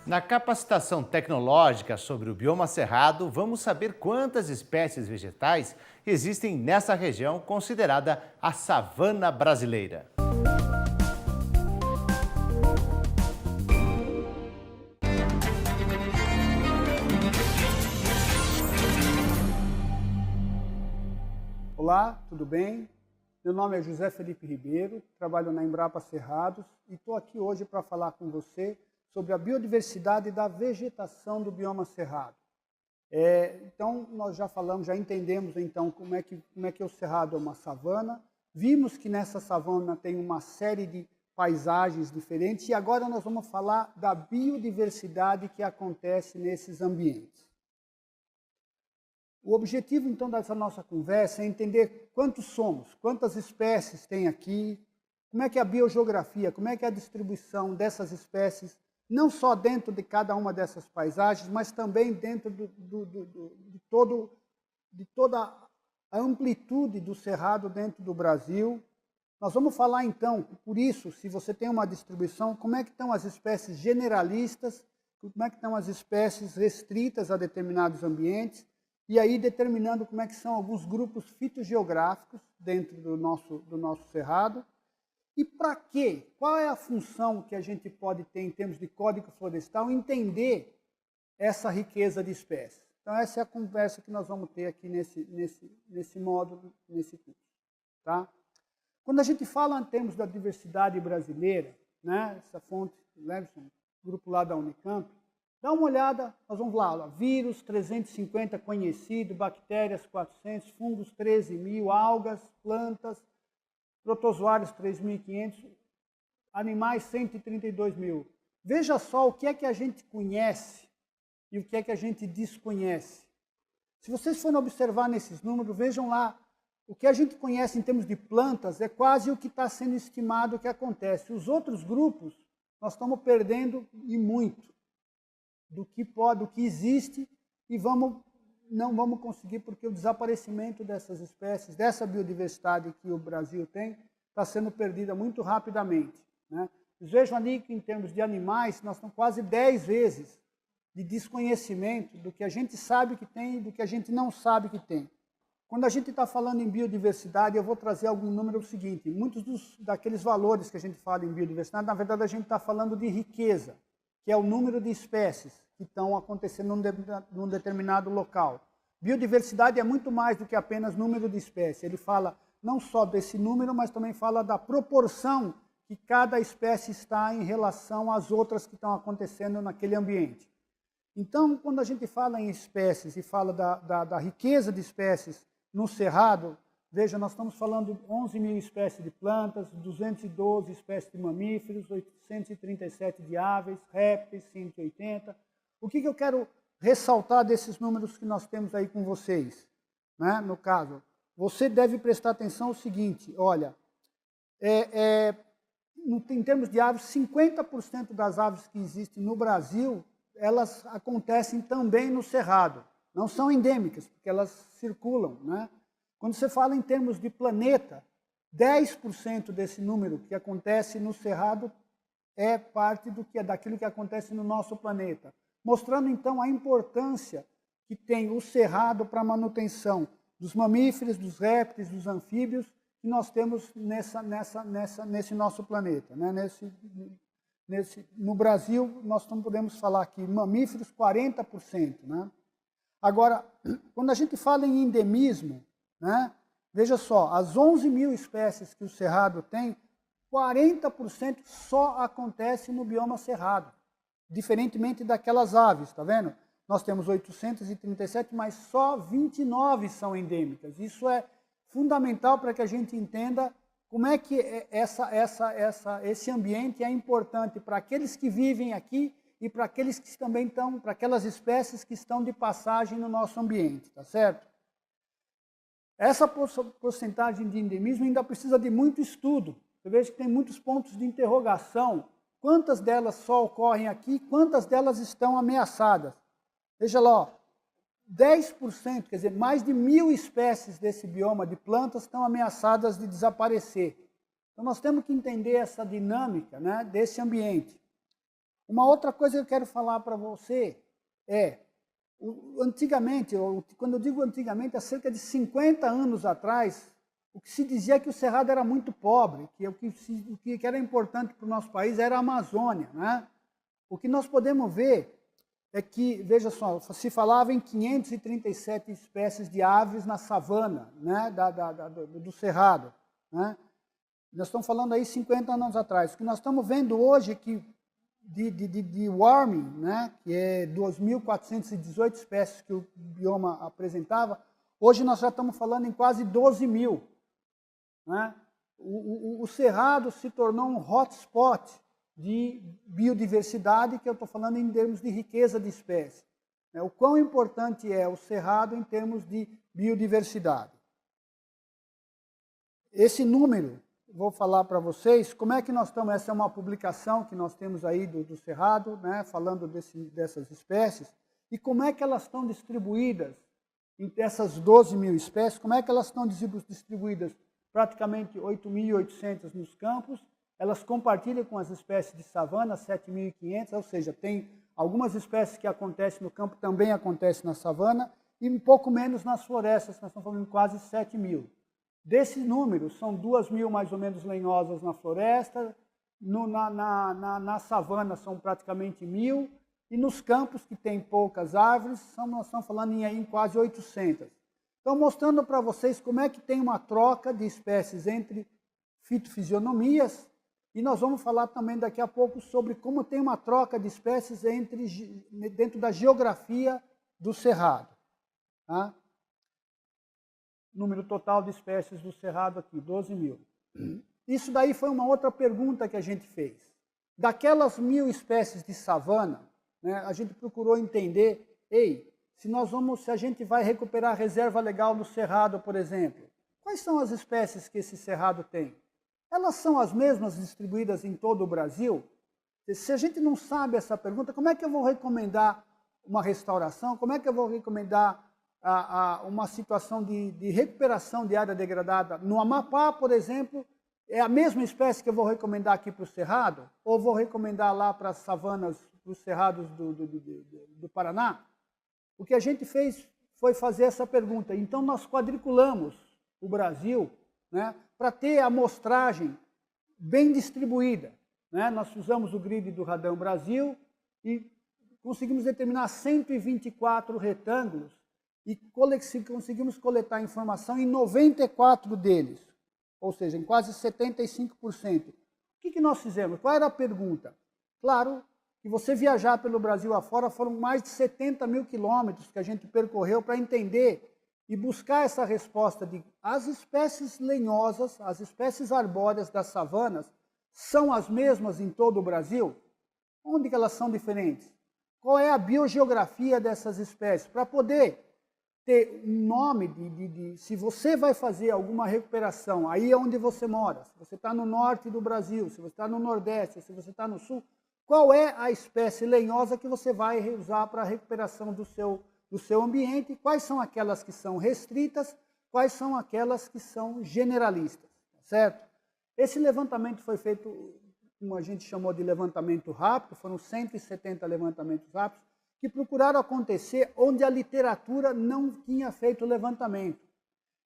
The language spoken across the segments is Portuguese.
Na capacitação tecnológica sobre o bioma cerrado, vamos saber quantas espécies vegetais existem nessa região considerada a savana brasileira. Olá, tudo bem? Meu nome é José Felipe Ribeiro, trabalho na Embrapa Cerrados e estou aqui hoje para falar com você sobre a biodiversidade da vegetação do bioma cerrado. Então, nós já falamos, já entendemos então como é que o cerrado é uma savana, vimos que nessa savana tem uma série de paisagens diferentes e agora nós vamos falar da biodiversidade que acontece nesses ambientes. O objetivo, então, dessa nossa conversa é entender quantos somos, quantas espécies tem aqui, como é que é a biogeografia, como é que é a distribuição dessas espécies, não só dentro de cada uma dessas paisagens, mas também dentro de toda a amplitude do cerrado dentro do Brasil. Nós vamos falar, então, por isso, se você tem uma distribuição, como é que estão as espécies generalistas, como é que estão as espécies restritas a determinados ambientes, e aí determinando como é que são alguns grupos fitogeográficos dentro do nosso cerrado. E para quê? Qual é a função que a gente pode ter em termos de código florestal, entender essa riqueza de espécies? Então essa é a conversa que nós vamos ter aqui nesse módulo, nesse curso. Tá? Quando a gente fala em termos da diversidade brasileira, né, essa fonte, Levison, grupo lá da Unicamp, dá uma olhada, nós vamos lá, vírus 350 conhecido, bactérias 400, fungos 13.000, algas, plantas, protozoários 3.500, animais 132.000. Veja só o que é que a gente conhece e o que é que a gente desconhece. Se vocês forem observar nesses números, vejam lá, o que a gente conhece em termos de plantas é quase o que está sendo estimado que acontece. Os outros grupos, nós estamos perdendo e muito do que existe e não vamos conseguir, porque o desaparecimento dessas espécies, dessa biodiversidade que o Brasil tem, está sendo perdida muito rapidamente. Né? Vocês vejam ali que, em termos de animais, nós estamos quase 10 vezes de desconhecimento do que a gente sabe que tem e do que a gente não sabe que tem. Quando a gente está falando em biodiversidade, eu vou trazer algum número seguinte. Muitos daqueles valores que a gente fala em biodiversidade, na verdade, a gente está falando de riqueza, que é o número de espécies que estão acontecendo num determinado local. Biodiversidade é muito mais do que apenas número de espécies. Ele fala não só desse número, mas também fala da proporção que cada espécie está em relação às outras que estão acontecendo naquele ambiente. Então, quando a gente fala em espécies e fala da riqueza de espécies no cerrado, veja, nós estamos falando de 11.000 espécies de plantas, 212 espécies de mamíferos, 837 de aves, répteis, 180. O que eu quero ressaltar desses números que nós temos aí com vocês? Né? No caso, você deve prestar atenção ao seguinte, olha, em termos de aves, 50% das aves que existem no Brasil, elas acontecem também no cerrado. Não são endêmicas, porque elas circulam. Né? Quando você fala em termos de planeta, 10% desse número que acontece no cerrado é parte daquilo que acontece no nosso planeta. Mostrando, então, a importância que tem o cerrado para a manutenção dos mamíferos, dos répteis, dos anfíbios que nós temos nesse nosso planeta. Né? No Brasil, nós podemos falar que mamíferos, 40%. Né? Agora, quando a gente fala em endemismo, né? Veja só, as 11.000 espécies que o cerrado tem, 40% só acontece no bioma cerrado, diferentemente daquelas aves, está vendo? Nós temos 837, mas só 29 são endêmicas. Isso é fundamental para que a gente entenda como é que esse ambiente é importante para aqueles que vivem aqui e para aqueles que também estão, para aquelas espécies que estão de passagem no nosso ambiente, tá certo? Essa porcentagem de endemismo ainda precisa de muito estudo. Você veja que tem muitos pontos de interrogação. Quantas delas só ocorrem aqui, quantas delas estão ameaçadas? Veja lá, ó, 10%, quer dizer, mais de 1.000 espécies desse bioma de plantas estão ameaçadas de desaparecer. Então nós temos que entender essa dinâmica, né, desse ambiente. Uma outra coisa que eu quero falar para você é, antigamente, quando eu digo antigamente, há cerca de 50 anos atrás, o que se dizia é que o Cerrado era muito pobre, que o que era importante para o nosso país era a Amazônia, né? O que nós podemos ver é que, veja só, se falava em 537 espécies de aves na savana, né, do Cerrado, né? Nós estamos falando aí 50 anos atrás. O que nós estamos vendo hoje é que de warming, né, que é 2.418 espécies que o bioma apresentava, hoje nós já estamos falando em quase 12 mil. Né? O Cerrado se tornou um hotspot de biodiversidade, que eu estou falando em termos de riqueza de espécies. O quão importante é o Cerrado em termos de biodiversidade. Esse número, vou falar para vocês, como é que nós estamos, essa é uma publicação que nós temos aí do Cerrado, né, falando dessas espécies, e como é que elas estão distribuídas, essas 12 mil espécies, como é que elas estão distribuídas? Praticamente 8.800 nos campos, elas compartilham com as espécies de savana, 7.500, ou seja, tem algumas espécies que acontecem no campo, também acontecem na savana, e um pouco menos nas florestas, nós estamos falando em quase 7.000. Desses números, são 2.000 mais ou menos lenhosas na floresta, na savana são praticamente 1.000, e nos campos, que tem poucas árvores, nós estamos falando em quase 800. Então, mostrando para vocês como é que tem uma troca de espécies entre fitofisionomias, e nós vamos falar também daqui a pouco sobre como tem uma troca de espécies dentro da geografia do Cerrado. Tá? Número total de espécies do Cerrado aqui, 12 mil. Isso daí foi uma outra pergunta que a gente fez. Daquelas 1.000 espécies de savana, né, a gente procurou entender, se a gente vai recuperar a reserva legal do Cerrado, por exemplo, quais são as espécies que esse Cerrado tem? Elas são as mesmas distribuídas em todo o Brasil? Se a gente não sabe essa pergunta, como é que eu vou recomendar uma restauração? Como é que eu vou recomendar uma situação de recuperação de área degradada? No Amapá, por exemplo, é a mesma espécie que eu vou recomendar aqui para o Cerrado? Ou vou recomendar lá para as savanas, para os cerrados do Paraná? O que a gente fez foi fazer essa pergunta. Então, nós quadriculamos o Brasil, né, para ter a amostragem bem distribuída. Né? Nós usamos o grid do Radão Brasil e conseguimos determinar 124 retângulos e conseguimos coletar informação em 94 deles, ou seja, em quase 75%. O que nós fizemos? Qual era a pergunta? Claro que você viajar pelo Brasil afora, foram mais de 70 mil quilômetros que a gente percorreu para entender e buscar essa resposta de as espécies lenhosas, as espécies arbóreas das savanas, são as mesmas em todo o Brasil? Onde que elas são diferentes? Qual é a biogeografia dessas espécies? Para poder ter um nome se você vai fazer alguma recuperação, aí é onde você mora, se você está no norte do Brasil, se você está no nordeste, se você está no sul, qual é a espécie lenhosa que você vai usar para a recuperação do seu ambiente, quais são aquelas que são restritas, quais são aquelas que são generalistas, certo? Esse levantamento foi feito, como a gente chamou de levantamento rápido, foram 170 levantamentos rápidos, que procuraram acontecer onde a literatura não tinha feito levantamento.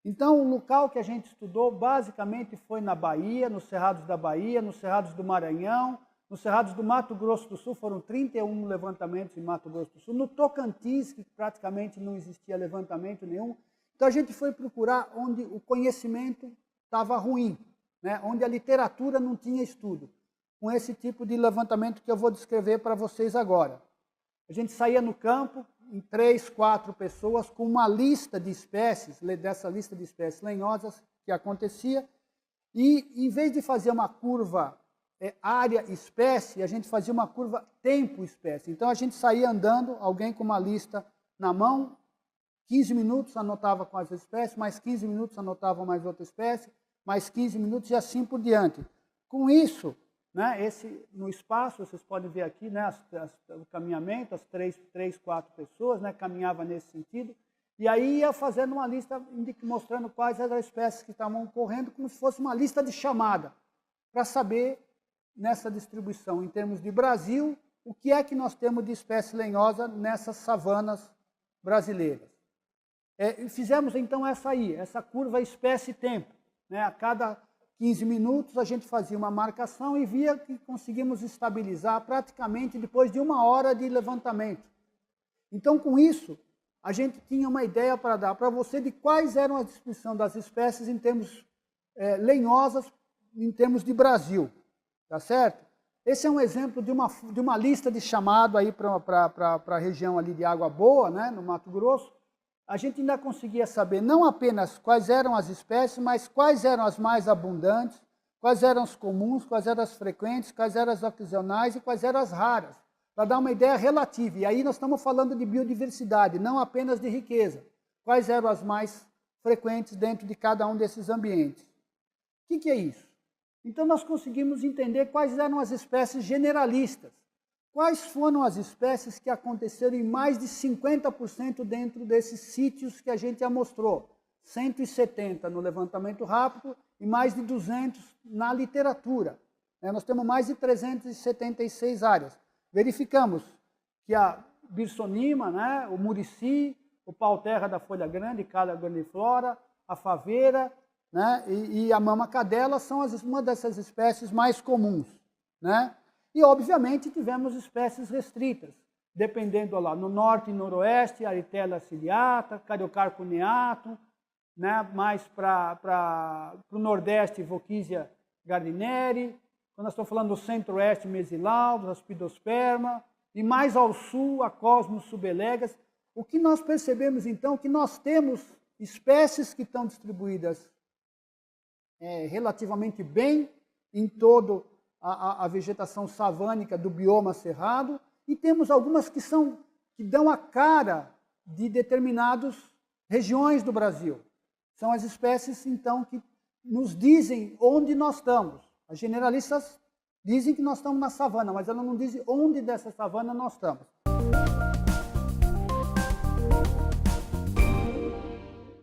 Então, o local que a gente estudou, basicamente, foi na Bahia, nos Cerrados da Bahia, nos Cerrados do Maranhão, nos Cerrados do Mato Grosso do Sul, foram 31 levantamentos em Mato Grosso do Sul. No Tocantins, que praticamente não existia levantamento nenhum. Então, a gente foi procurar onde o conhecimento estava ruim, né? Onde a literatura não tinha estudo, com esse tipo de levantamento que eu vou descrever para vocês agora. A gente saía no campo, em 3, 4 pessoas, com uma lista de espécies, dessa lista de espécies lenhosas que acontecia, e em vez de fazer uma curva área-espécie, a gente fazia uma curva tempo-espécie. Então, a gente saía andando, alguém com uma lista na mão, 15 minutos anotava com as espécies, mais 15 minutos anotava mais outra espécie, mais 15 minutos e assim por diante. Com isso, né, no espaço, vocês podem ver aqui, né, o caminhamento, as 3, 4 pessoas, né, caminhava nesse sentido, e aí ia fazendo uma lista mostrando quais eram as espécies que estavam ocorrendo, como se fosse uma lista de chamada, para saber, nessa distribuição, em termos de Brasil, o que é que nós temos de espécie lenhosa nessas savanas brasileiras. Fizemos então essa curva espécie-tempo. Né? A cada 15 minutos a gente fazia uma marcação e via que conseguimos estabilizar praticamente depois de 1 hora de levantamento. Então, com isso, a gente tinha uma ideia para dar para você de quais eram a distribuição das espécies em termos lenhosas, em termos de Brasil. Tá certo? Esse é um exemplo de uma lista de chamado aí para a região ali de Água Boa, né, no Mato Grosso. A gente ainda conseguia saber não apenas quais eram as espécies, mas quais eram as mais abundantes, quais eram as comuns, quais eram as frequentes, quais eram as ocasionais e quais eram as raras, para dar uma ideia relativa. E aí nós estamos falando de biodiversidade, não apenas de riqueza. Quais eram as mais frequentes dentro de cada um desses ambientes. O que é isso? Então nós conseguimos entender quais eram as espécies generalistas. Quais foram as espécies que aconteceram em mais de 50% dentro desses sítios que a gente já mostrou? 170 no levantamento rápido e mais de 200 na literatura. Nós temos mais de 376 áreas. Verificamos que a birsonima, né, o murici, o pau-terra da folha grande, Calea grandiflora, a faveira, né, e a mama-cadela são uma dessas espécies mais comuns. Né? E, obviamente, tivemos espécies restritas, dependendo lá, no norte e noroeste, Aritella ciliata, Cariocarpo neato, né, mais para o nordeste, Voquisia gardineri, quando nós estamos falando do centro-oeste, Mesilaudos, Aspidosperma, e mais ao sul, a Cosmos subelegas. O que nós percebemos, então, que nós temos espécies que estão distribuídas relativamente bem em todo a vegetação savânica do bioma cerrado, e temos algumas que dão a cara de determinadas regiões do Brasil. São as espécies, então, que nos dizem onde nós estamos. As generalistas dizem que nós estamos na savana, mas elas não dizem onde dessa savana nós estamos.